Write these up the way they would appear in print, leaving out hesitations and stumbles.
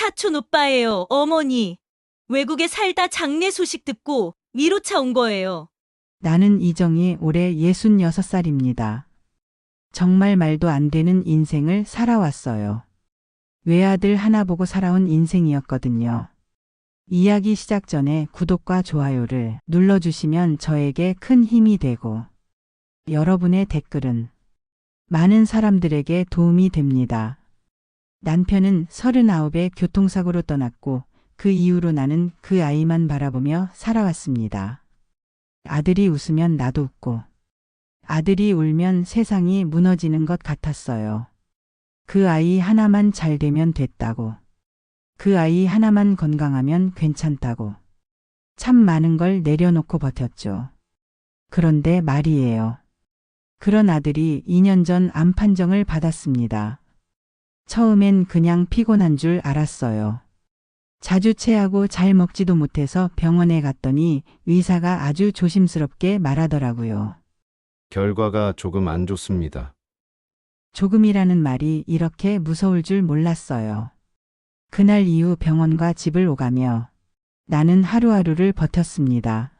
사촌 오빠예요, 어머니. 외국에 살다 장례 소식 듣고 위로차 온 거예요. 나는 이정이 올해 66살입니다. 정말 말도 안 되는 인생을 살아왔어요. 외아들 하나 보고 살아온 인생이었거든요. 이야기 시작 전에 구독과 좋아요를 눌러주시면 저에게 큰 힘이 되고 여러분의 댓글은 많은 사람들에게 도움이 됩니다. 남편은 39에 교통사고로 떠났고 그 이후로 나는 그 아이만 바라보며 살아왔습니다. 아들이 웃으면 나도 웃고 아들이 울면 세상이 무너지는 것 같았어요. 그 아이 하나만 잘 되면 됐다고. 그 아이 하나만 건강하면 괜찮다고. 참 많은 걸 내려놓고 버텼죠. 그런데 말이에요. 그런 아들이 2년 전 암 판정을 받았습니다. 처음엔 그냥 피곤한 줄 알았어요. 자주 체하고 잘 먹지도 못해서 병원에 갔더니 의사가 아주 조심스럽게 말하더라고요. 결과가 조금 안 좋습니다. 조금이라는 말이 이렇게 무서울 줄 몰랐어요. 그날 이후 병원과 집을 오가며 나는 하루하루를 버텼습니다.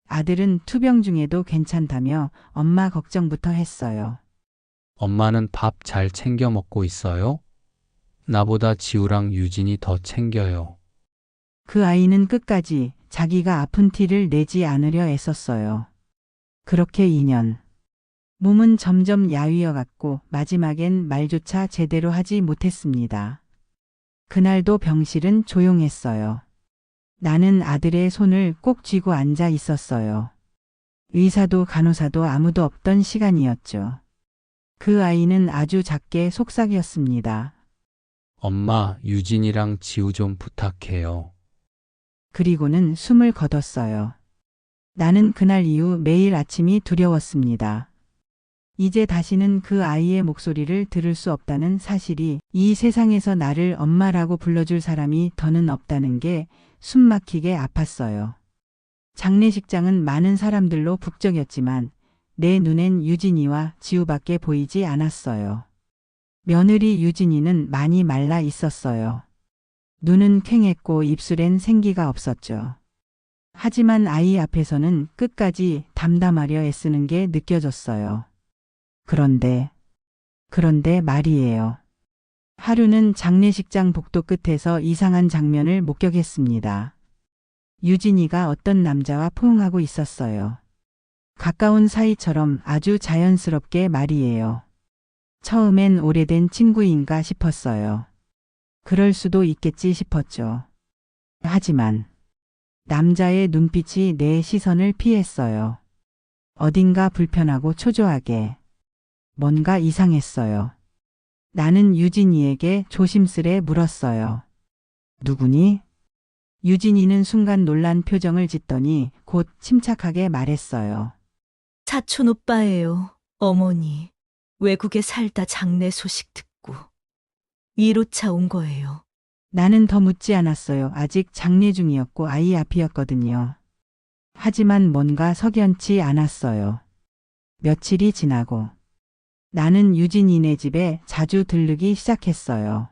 아들은 투병 중에도 괜찮다며 엄마 걱정부터 했어요. 엄마는 밥 잘 챙겨 먹고 있어요? 나보다 지우랑 유진이 더 챙겨요. 그 아이는 끝까지 자기가 아픈 티를 내지 않으려 애썼어요. 그렇게 2년. 몸은 점점 야위어갔고 마지막엔 말조차 제대로 하지 못했습니다. 그날도 병실은 조용했어요. 나는 아들의 손을 꼭 쥐고 앉아 있었어요. 의사도 간호사도 아무도 없던 시간이었죠. 그 아이는 아주 작게 속삭였습니다. 엄마, 유진이랑 지우 좀 부탁해요. 그리고는 숨을 거뒀어요. 나는 그날 이후 매일 아침이 두려웠습니다. 이제 다시는 그 아이의 목소리를 들을 수 없다는 사실이, 이 세상에서 나를 엄마라고 불러줄 사람이 더는 없다는 게 숨막히게 아팠어요. 장례식장은 많은 사람들로 북적였지만 내 눈엔 유진이와 지우밖에 보이지 않았어요. 며느리 유진이는 많이 말라 있었어요. 눈은 퀭했고 입술엔 생기가 없었죠. 하지만 아이 앞에서는 끝까지 담담하려 애쓰는 게 느껴졌어요. 그런데 말이에요. 하루는 장례식장 복도 끝에서 이상한 장면을 목격했습니다. 유진이가 어떤 남자와 포옹하고 있었어요. 가까운 사이처럼 아주 자연스럽게 말이에요. 처음엔 오래된 친구인가 싶었어요. 그럴 수도 있겠지 싶었죠. 하지만 남자의 눈빛이 내 시선을 피했어요. 어딘가 불편하고 초조하게. 뭔가 이상했어요. 나는 유진이에게 조심스레 물었어요. 누구니? 유진이는 순간 놀란 표정을 짓더니 곧 침착하게 말했어요. 사촌 오빠예요, 어머니. 외국에 살다 장례 소식 듣고 위로차 온 거예요. 나는 더 묻지 않았어요. 아직 장례 중이었고 아이 앞이었거든요. 하지만 뭔가 석연치 않았어요. 며칠이 지나고 나는 유진이네 집에 자주 들르기 시작했어요.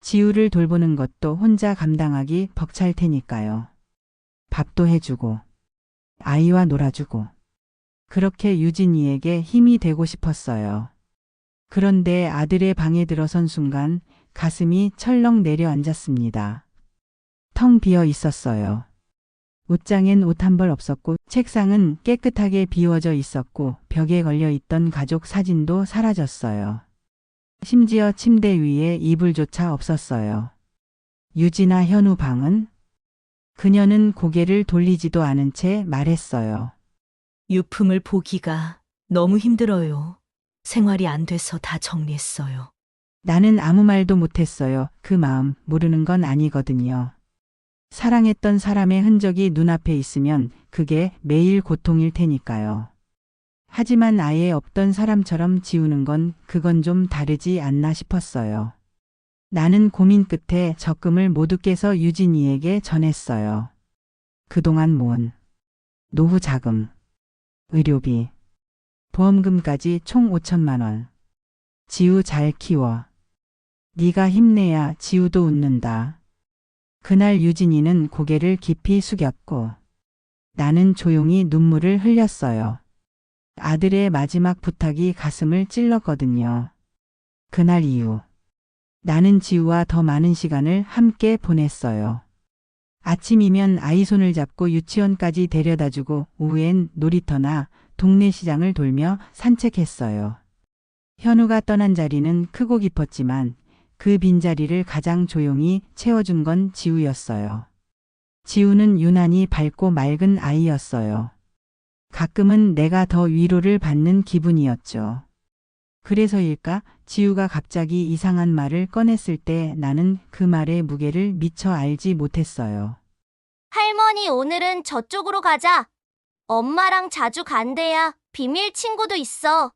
지우를 돌보는 것도 혼자 감당하기 벅찰 테니까요. 밥도 해주고 아이와 놀아주고 그렇게 유진이에게 힘이 되고 싶었어요. 그런데 아들의 방에 들어선 순간 가슴이 철렁 내려앉았습니다. 텅 비어 있었어요. 옷장엔 옷 한 벌 없었고 책상은 깨끗하게 비워져 있었고 벽에 걸려 있던 가족 사진도 사라졌어요. 심지어 침대 위에 이불조차 없었어요. 유진아 현우 방은? 그녀는 고개를 돌리지도 않은 채 말했어요. 유품을 보기가 너무 힘들어요. 생활이 안 돼서 다 정리했어요. 나는 아무 말도 못했어요. 그 마음 모르는 건 아니거든요. 사랑했던 사람의 흔적이 눈앞에 있으면 그게 매일 고통일 테니까요. 하지만 아예 없던 사람처럼 지우는 건 그건 좀 다르지 않나 싶었어요. 나는 고민 끝에 적금을 모두 깨서 유진이에게 전했어요. 그동안 모은 노후 자금, 의료비, 보험금까지 총 5천만 원. 지우 잘 키워. 네가 힘내야 지우도 웃는다. 그날 유진이는 고개를 깊이 숙였고 나는 조용히 눈물을 흘렸어요. 아들의 마지막 부탁이 가슴을 찔렀거든요. 그날 이후 나는 지우와 더 많은 시간을 함께 보냈어요. 아침이면 아이 손을 잡고 유치원까지 데려다주고 오후엔 놀이터나 동네 시장을 돌며 산책했어요. 현우가 떠난 자리는 크고 깊었지만 그 빈자리를 가장 조용히 채워준 건 지우였어요. 지우는 유난히 밝고 맑은 아이였어요. 가끔은 내가 더 위로를 받는 기분이었죠. 그래서일까? 지우가 갑자기 이상한 말을 꺼냈을 때 나는 그 말의 무게를 미처 알지 못했어요. 할머니, 오늘은 저쪽으로 가자. 엄마랑 자주 간대야. 비밀 친구도 있어.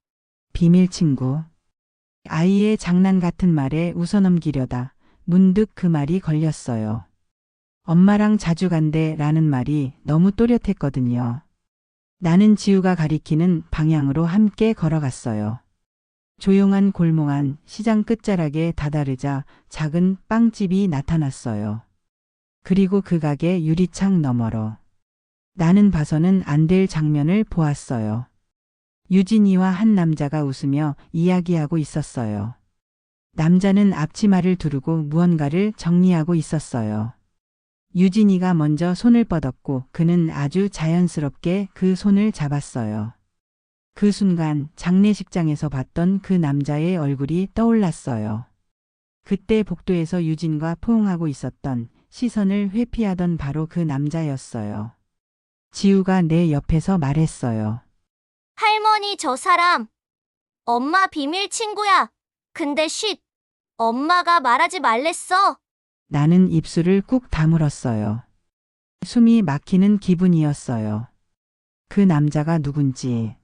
비밀 친구. 아이의 장난 같은 말에 웃어넘기려다 문득 그 말이 걸렸어요. 엄마랑 자주 간대 라는 말이 너무 또렷했거든요. 나는 지우가 가리키는 방향으로 함께 걸어갔어요. 조용한 골목 안 시장 끝자락에 다다르자 작은 빵집이 나타났어요. 그리고 그 가게 유리창 너머로 나는 봐서는 안 될 장면을 보았어요. 유진이와 한 남자가 웃으며 이야기하고 있었어요. 남자는 앞치마를 두르고 무언가를 정리하고 있었어요. 유진이가 먼저 손을 뻗었고 그는 아주 자연스럽게 그 손을 잡았어요. 그 순간 장례식장에서 봤던 그 남자의 얼굴이 떠올랐어요. 그때 복도에서 유진과 포옹하고 있었던, 시선을 회피하던 바로 그 남자였어요. 지우가 내 옆에서 말했어요. 할머니, 저 사람. 엄마 비밀 친구야. 근데 쉿. 엄마가 말하지 말랬어. 나는 입술을 꾹 다물었어요. 숨이 막히는 기분이었어요. 그 남자가 누군지,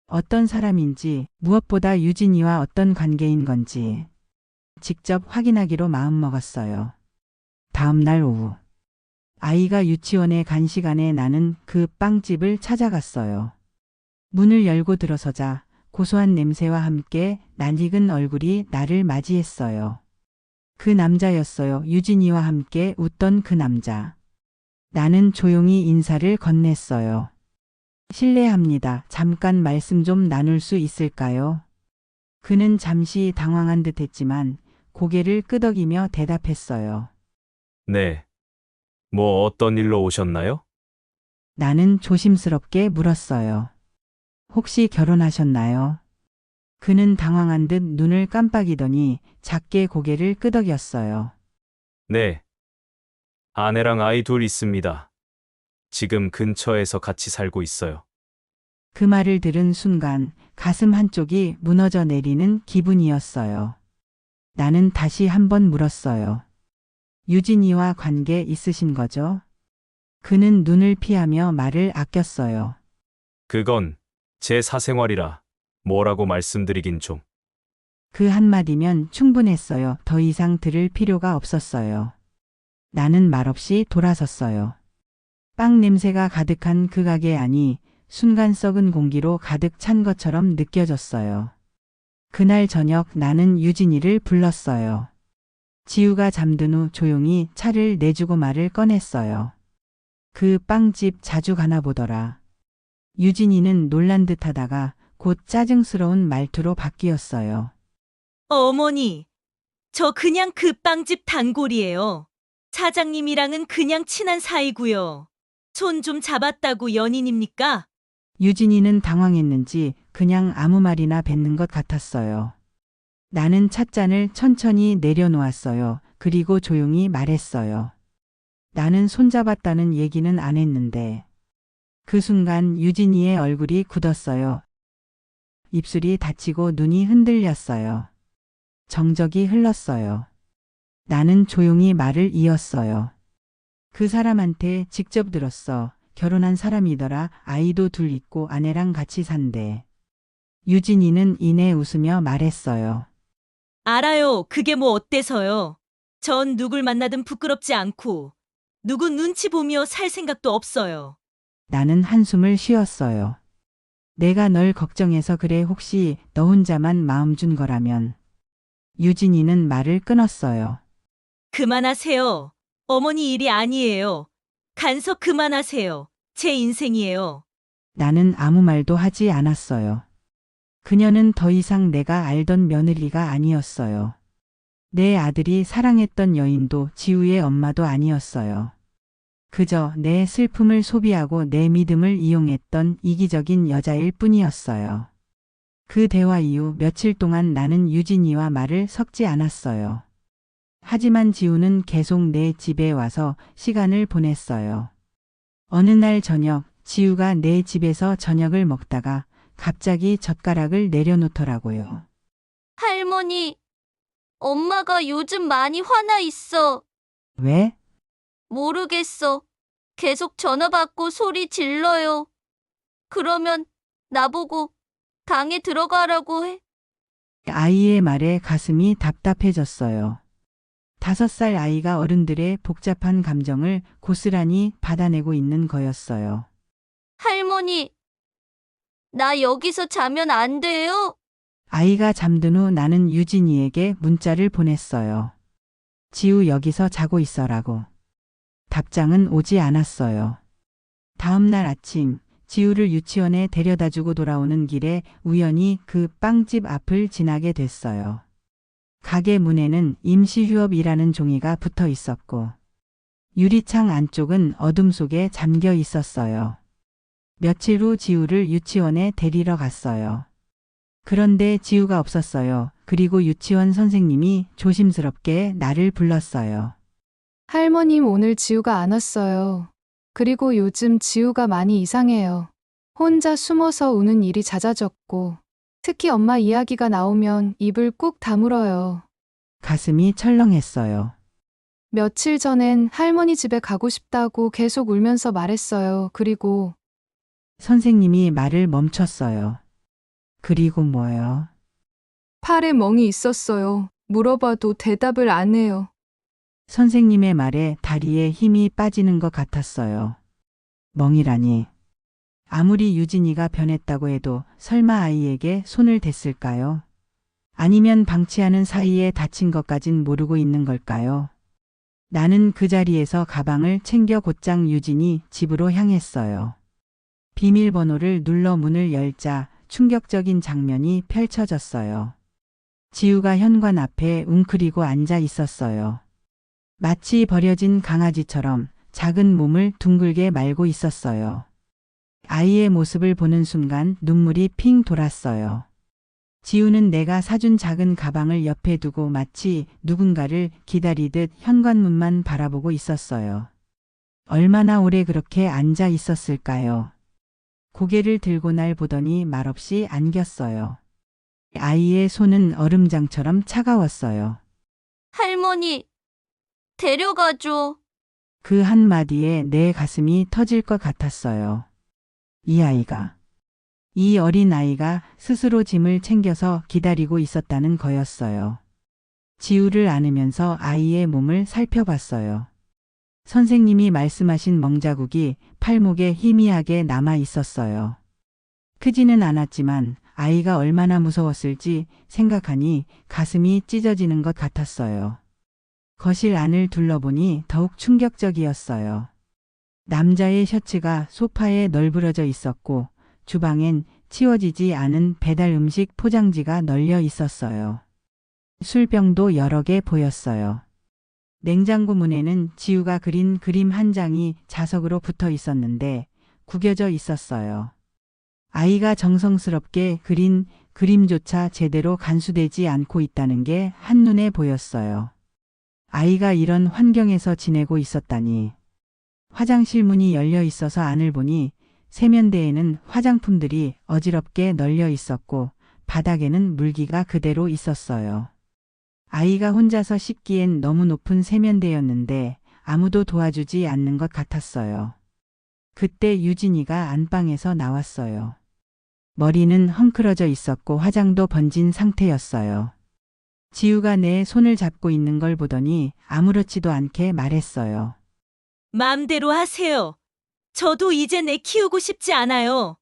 어떤 사람인지, 무엇보다 유진이와 어떤 관계인 건지 직접 확인하기로 마음먹었어요. 다음 날 오후 아이가 유치원에 간 시간에 나는 그 빵집을 찾아갔어요. 문을 열고 들어서자 고소한 냄새와 함께 낯익은 얼굴이 나를 맞이했어요. 그 남자였어요. 유진이와 함께 웃던 그 남자. 나는 조용히 인사를 건넸어요. 실례합니다. 잠깐 말씀 좀 나눌 수 있을까요? 그는 잠시 당황한 듯 했지만 고개를 끄덕이며 대답했어요. 네. 뭐 어떤 일로 오셨나요? 나는 조심스럽게 물었어요. 혹시 결혼하셨나요? 그는 당황한 듯 눈을 깜빡이더니 작게 고개를 끄덕였어요. 네. 아내랑 아이 둘 있습니다. 지금 근처에서 같이 살고 있어요. 그 말을 들은 순간 가슴 한쪽이 무너져 내리는 기분이었어요. 나는 다시 한번 물었어요. 유진이와 관계 있으신 거죠? 그는 눈을 피하며 말을 아꼈어요. 그건 제 사생활이라 뭐라고 말씀드리긴 좀. 그 한마디면 충분했어요. 더 이상 들을 필요가 없었어요. 나는 말없이 돌아섰어요. 빵 냄새가 가득한 그 가게 안이 순간 썩은 공기로 가득 찬 것처럼 느껴졌어요. 그날 저녁 나는 유진이를 불렀어요. 지우가 잠든 후 조용히 차를 내주고 말을 꺼냈어요. 그 빵집 자주 가나 보더라. 유진이는 놀란 듯 하다가 곧 짜증스러운 말투로 바뀌었어요. 어머니, 저 그냥 그 빵집 단골이에요. 사장님이랑은 그냥 친한 사이고요. 손 좀 잡았다고 연인입니까? 유진이는 당황했는지 그냥 아무 말이나 뱉는 것 같았어요. 나는 찻잔을 천천히 내려놓았어요. 그리고 조용히 말했어요. 나는 손잡았다는 얘기는 안 했는데. 그 순간 유진이의 얼굴이 굳었어요. 입술이 다치고 눈이 흔들렸어요. 정적이 흘렀어요. 나는 조용히 말을 이었어요. 그 사람한테 직접 들었어. 결혼한 사람이더라. 아이도 둘 있고 아내랑 같이 산대. 유진이는 이내 웃으며 말했어요. 알아요. 그게 뭐 어때서요? 전 누굴 만나든 부끄럽지 않고 누구 눈치 보며 살 생각도 없어요. 나는 한숨을 쉬었어요. 내가 널 걱정해서 그래. 혹시 너 혼자만 마음 준 거라면. 유진이는 말을 끊었어요. 그만하세요. 어머니 일이 아니에요. 간섭 그만하세요. 제 인생이에요. 나는 아무 말도 하지 않았어요. 그녀는 더 이상 내가 알던 며느리가 아니었어요. 내 아들이 사랑했던 여인도 지우의 엄마도 아니었어요. 그저 내 슬픔을 소비하고 내 믿음을 이용했던 이기적인 여자일 뿐이었어요. 그 대화 이후 며칠 동안 나는 유진이와 말을 섞지 않았어요. 하지만 지우는 계속 내 집에 와서 시간을 보냈어요. 어느 날 저녁, 지우가 내 집에서 저녁을 먹다가 갑자기 젓가락을 내려놓더라고요. 할머니, 엄마가 요즘 많이 화나 있어. 왜? 모르겠어. 계속 전화 받고 소리 질러요. 그러면 나보고 방에 들어가라고 해. 아이의 말에 가슴이 답답해졌어요. 5살 아이가 어른들의 복잡한 감정을 고스란히 받아내고 있는 거였어요. 할머니, 나 여기서 자면 안 돼요? 아이가 잠든 후 나는 유진이에게 문자를 보냈어요. 지우 여기서 자고 있어라고. 답장은 오지 않았어요. 다음 날 아침, 지우를 유치원에 데려다 주고 돌아오는 길에 우연히 그 빵집 앞을 지나게 됐어요. 가게 문에는 임시휴업이라는 종이가 붙어 있었고, 유리창 안쪽은 어둠 속에 잠겨 있었어요. 며칠 후 지우를 유치원에 데리러 갔어요. 그런데 지우가 없었어요. 그리고 유치원 선생님이 조심스럽게 나를 불렀어요. 할머님 오늘 지우가 안 왔어요. 그리고 요즘 지우가 많이 이상해요. 혼자 숨어서 우는 일이 잦아졌고, 특히 엄마 이야기가 나오면 입을 꾹 다물어요. 가슴이 철렁했어요. 며칠 전엔 할머니 집에 가고 싶다고 계속 울면서 말했어요. 그리고 선생님이 말을 멈췄어요. 그리고 뭐요? 팔에 멍이 있었어요. 물어봐도 대답을 안 해요. 선생님의 말에 다리에 힘이 빠지는 것 같았어요. 멍이라니. 아무리 유진이가 변했다고 해도 설마 아이에게 손을 댔을까요? 아니면 방치하는 사이에 다친 것까진 모르고 있는 걸까요? 나는 그 자리에서 가방을 챙겨 곧장 유진이 집으로 향했어요. 비밀번호를 눌러 문을 열자 충격적인 장면이 펼쳐졌어요. 지우가 현관 앞에 웅크리고 앉아 있었어요. 마치 버려진 강아지처럼 작은 몸을 둥글게 말고 있었어요. 아이의 모습을 보는 순간 눈물이 핑 돌았어요. 지우는 내가 사준 작은 가방을 옆에 두고 마치 누군가를 기다리듯 현관문만 바라보고 있었어요. 얼마나 오래 그렇게 앉아 있었을까요? 고개를 들고 날 보더니 말없이 안겼어요. 아이의 손은 얼음장처럼 차가웠어요. 할머니, 데려가줘. 그 한마디에 내 가슴이 터질 것 같았어요. 이 어린 아이가 스스로 짐을 챙겨서 기다리고 있었다는 거였어요. 지우를 안으면서 아이의 몸을 살펴봤어요. 선생님이 말씀하신 멍자국이 팔목에 희미하게 남아 있었어요. 크지는 않았지만 아이가 얼마나 무서웠을지 생각하니 가슴이 찢어지는 것 같았어요. 거실 안을 둘러보니 더욱 충격적이었어요. 남자의 셔츠가 소파에 널브러져 있었고 주방엔 치워지지 않은 배달 음식 포장지가 널려 있었어요. 술병도 여러 개 보였어요. 냉장고 문에는 지우가 그린 그림 한 장이 자석으로 붙어 있었는데 구겨져 있었어요. 아이가 정성스럽게 그린 그림조차 제대로 간수되지 않고 있다는 게 한눈에 보였어요. 아이가 이런 환경에서 지내고 있었다니. 화장실 문이 열려 있어서 안을 보니 세면대에는 화장품들이 어지럽게 널려 있었고 바닥에는 물기가 그대로 있었어요. 아이가 혼자서 씻기엔 너무 높은 세면대였는데 아무도 도와주지 않는 것 같았어요. 그때 유진이가 안방에서 나왔어요. 머리는 헝클어져 있었고 화장도 번진 상태였어요. 지우가 내 손을 잡고 있는 걸 보더니 아무렇지도 않게 말했어요. 마음대로 하세요. 저도 이제 내 키우고 싶지 않아요.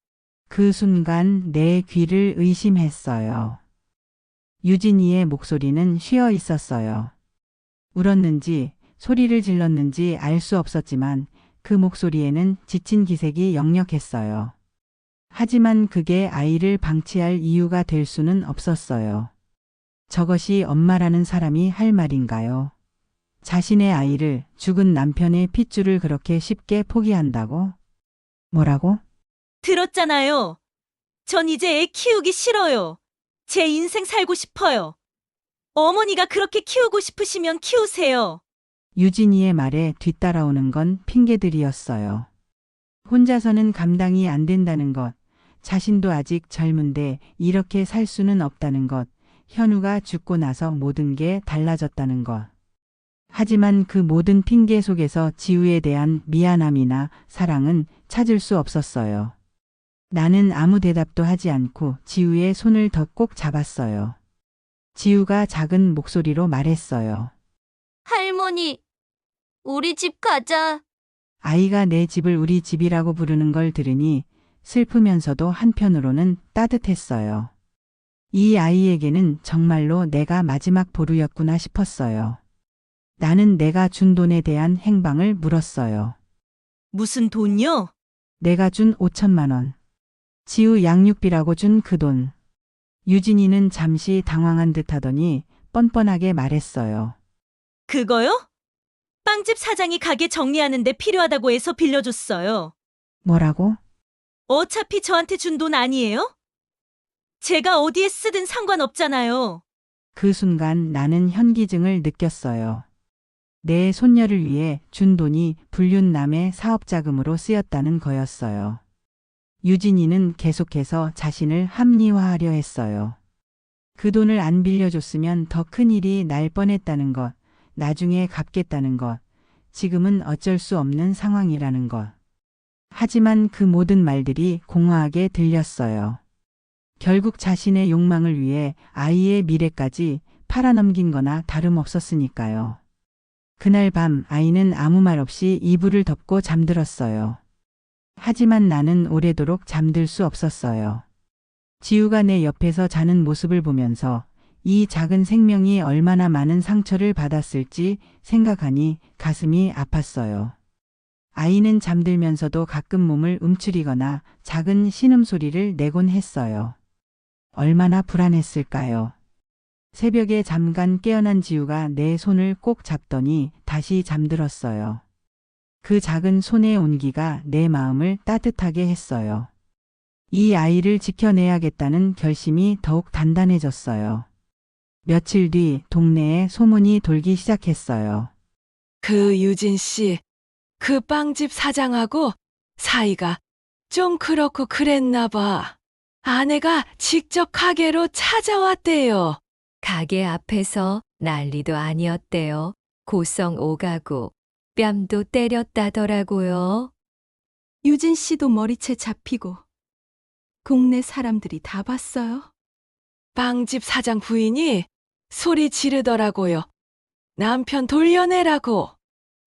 그 순간 내 귀를 의심했어요. 유진이의 목소리는 쉬어 있었어요. 울었는지 소리를 질렀는지 알 수 없었지만 그 목소리에는 지친 기색이 역력했어요. 하지만 그게 아이를 방치할 이유가 될 수는 없었어요. 저것이 엄마라는 사람이 할 말인가요? 자신의 아이를, 죽은 남편의 핏줄을 그렇게 쉽게 포기한다고? 뭐라고? 들었잖아요. 전 이제 애 키우기 싫어요. 제 인생 살고 싶어요. 어머니가 그렇게 키우고 싶으시면 키우세요. 유진이의 말에 뒤따라오는 건 핑계들이었어요. 혼자서는 감당이 안 된다는 것, 자신도 아직 젊은데 이렇게 살 수는 없다는 것, 현우가 죽고 나서 모든 게 달라졌다는 것. 하지만 그 모든 핑계 속에서 지우에 대한 미안함이나 사랑은 찾을 수 없었어요. 나는 아무 대답도 하지 않고 지우의 손을 더 꼭 잡았어요. 지우가 작은 목소리로 말했어요. 할머니, 우리 집 가자. 아이가 내 집을 우리 집이라고 부르는 걸 들으니 슬프면서도 한편으로는 따뜻했어요. 이 아이에게는 정말로 내가 마지막 보루였구나 싶었어요. 나는 내가 준 돈에 대한 행방을 물었어요. 무슨 돈요? 내가 준 5천만 원. 지우 양육비라고 준 그 돈. 유진이는 잠시 당황한 듯 하더니 뻔뻔하게 말했어요. 그거요? 빵집 사장이 가게 정리하는데 필요하다고 해서 빌려줬어요. 뭐라고? 어차피 저한테 준 돈 아니에요? 제가 어디에 쓰든 상관없잖아요. 그 순간 나는 현기증을 느꼈어요. 내 손녀를 위해 준 돈이 불륜남의 사업자금으로 쓰였다는 거였어요. 유진이는 계속해서 자신을 합리화하려 했어요. 그 돈을 안 빌려줬으면 더 큰 일이 날 뻔했다는 것, 나중에 갚겠다는 것, 지금은 어쩔 수 없는 상황이라는 것. 하지만 그 모든 말들이 공허하게 들렸어요. 결국 자신의 욕망을 위해 아이의 미래까지 팔아넘긴 거나 다름없었으니까요. 그날 밤 아이는 아무 말 없이 이불을 덮고 잠들었어요. 하지만 나는 오래도록 잠들 수 없었어요. 지우가 내 옆에서 자는 모습을 보면서 이 작은 생명이 얼마나 많은 상처를 받았을지 생각하니 가슴이 아팠어요. 아이는 잠들면서도 가끔 몸을 움츠리거나 작은 신음소리를 내곤 했어요. 얼마나 불안했을까요? 새벽에 잠깐 깨어난 지우가 내 손을 꼭 잡더니 다시 잠들었어요. 그 작은 손의 온기가 내 마음을 따뜻하게 했어요. 이 아이를 지켜내야겠다는 결심이 더욱 단단해졌어요. 며칠 뒤 동네에 소문이 돌기 시작했어요. 그 유진 씨, 그 빵집 사장하고 사이가 좀 그렇고 그랬나 봐. 아내가 직접 가게로 찾아왔대요. 가게 앞에서 난리도 아니었대요. 고성 오가고 뺨도 때렸다더라고요. 유진 씨도 머리채 잡히고 동네 사람들이 다 봤어요. 빵집 사장 부인이 소리 지르더라고요. 남편 돌려내라고.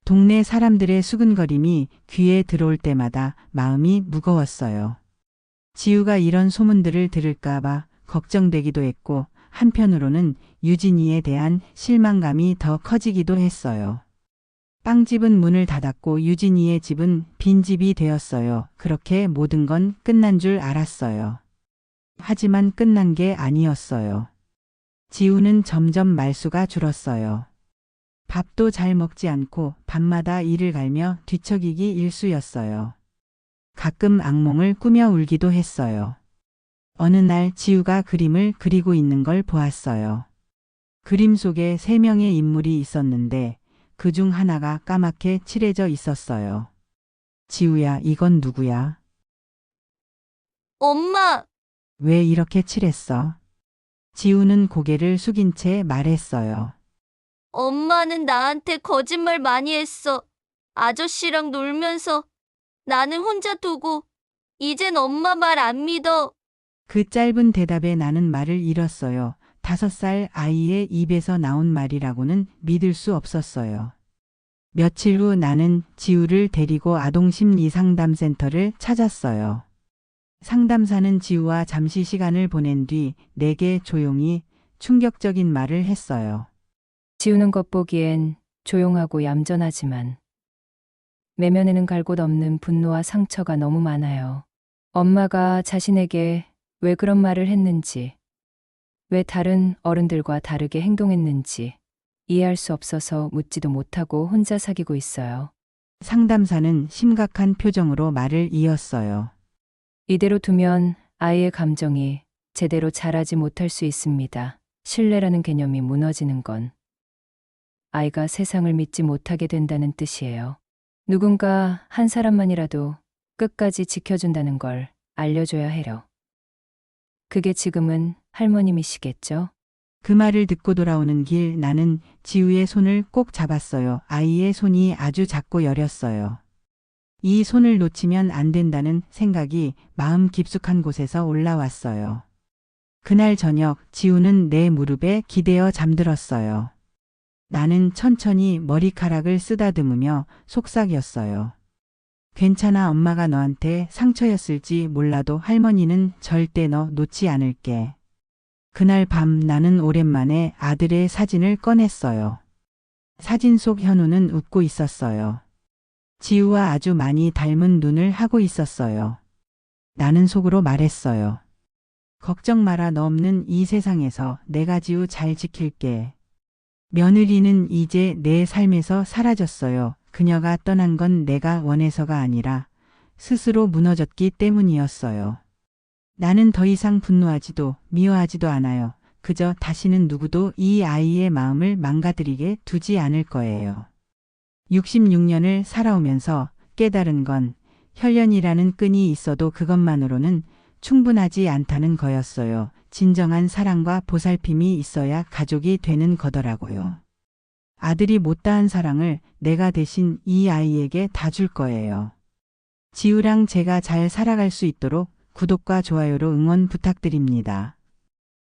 동네 사람들의 수근거림이 귀에 들어올 때마다 마음이 무거웠어요. 지우가 이런 소문들을 들을까봐 걱정되기도 했고 한편으로는 유진이에 대한 실망감이 더 커지기도 했어요. 빵집은 문을 닫았고 유진이의 집은 빈집이 되었어요. 그렇게 모든 건 끝난 줄 알았어요. 하지만 끝난 게 아니었어요. 지우는 점점 말수가 줄었어요. 밥도 잘 먹지 않고 밤마다 이를 갈며 뒤척이기 일쑤였어요. 가끔 악몽을 꾸며 울기도 했어요. 어느 날 지우가 그림을 그리고 있는 걸 보았어요. 그림 속에 3명의 인물이 있었는데 그 중 하나가 까맣게 칠해져 있었어요. 지우야, 이건 누구야? 엄마, 왜 이렇게 칠했어? 지우는 고개를 숙인 채 말했어요. 엄마는 나한테 거짓말 많이 했어. 아저씨랑 놀면서 나는 혼자 두고 이젠 엄마 말 안 믿어. 그 짧은 대답에 나는 말을 잃었어요. 5살 아이의 입에서 나온 말이라고는 믿을 수 없었어요. 며칠 후 나는 지우를 데리고 아동심리상담센터를 찾았어요. 상담사는 지우와 잠시 시간을 보낸 뒤 내게 조용히 충격적인 말을 했어요. 지우는 것 보기엔 조용하고 얌전하지만 내면에는 갈 곳 없는 분노와 상처가 너무 많아요. 엄마가 자신에게 왜 그런 말을 했는지, 왜 다른 어른들과 다르게 행동했는지 이해할 수 없어서 묻지도 못하고 혼자 사귀고 있어요. 상담사는 심각한 표정으로 말을 이었어요. 이대로 두면 아이의 감정이 제대로 자라지 못할 수 있습니다. 신뢰라는 개념이 무너지는 건 아이가 세상을 믿지 못하게 된다는 뜻이에요. 누군가 한 사람만이라도 끝까지 지켜준다는 걸 알려줘야 해요. 그게 지금은 할머님이시겠죠? 그 말을 듣고 돌아오는 길 나는 지우의 손을 꼭 잡았어요. 아이의 손이 아주 작고 여렸어요. 이 손을 놓치면 안 된다는 생각이 마음 깊숙한 곳에서 올라왔어요. 그날 저녁 지우는 내 무릎에 기대어 잠들었어요. 나는 천천히 머리카락을 쓰다듬으며 속삭였어요. 괜찮아, 엄마가 너한테 상처였을지 몰라도 할머니는 절대 너 놓지 않을게. 그날 밤 나는 오랜만에 아들의 사진을 꺼냈어요. 사진 속 현우는 웃고 있었어요. 지우와 아주 많이 닮은 눈을 하고 있었어요. 나는 속으로 말했어요. 걱정 마라, 너 없는 이 세상에서 내가 지우 잘 지킬게. 며느리는 이제 내 삶에서 사라졌어요. 그녀가 떠난 건 내가 원해서가 아니라 스스로 무너졌기 때문이었어요. 나는 더 이상 분노하지도 미워하지도 않아요. 그저 다시는 누구도 이 아이의 마음을 망가뜨리게 두지 않을 거예요. 66년을 살아오면서 깨달은 건 혈연이라는 끈이 있어도 그것만으로는 충분하지 않다는 거였어요. 진정한 사랑과 보살핌이 있어야 가족이 되는 거더라고요. 아들이 못다한 사랑을 내가 대신 이 아이에게 다 줄 거예요. 지우랑 제가 잘 살아갈 수 있도록 구독과 좋아요로 응원 부탁드립니다.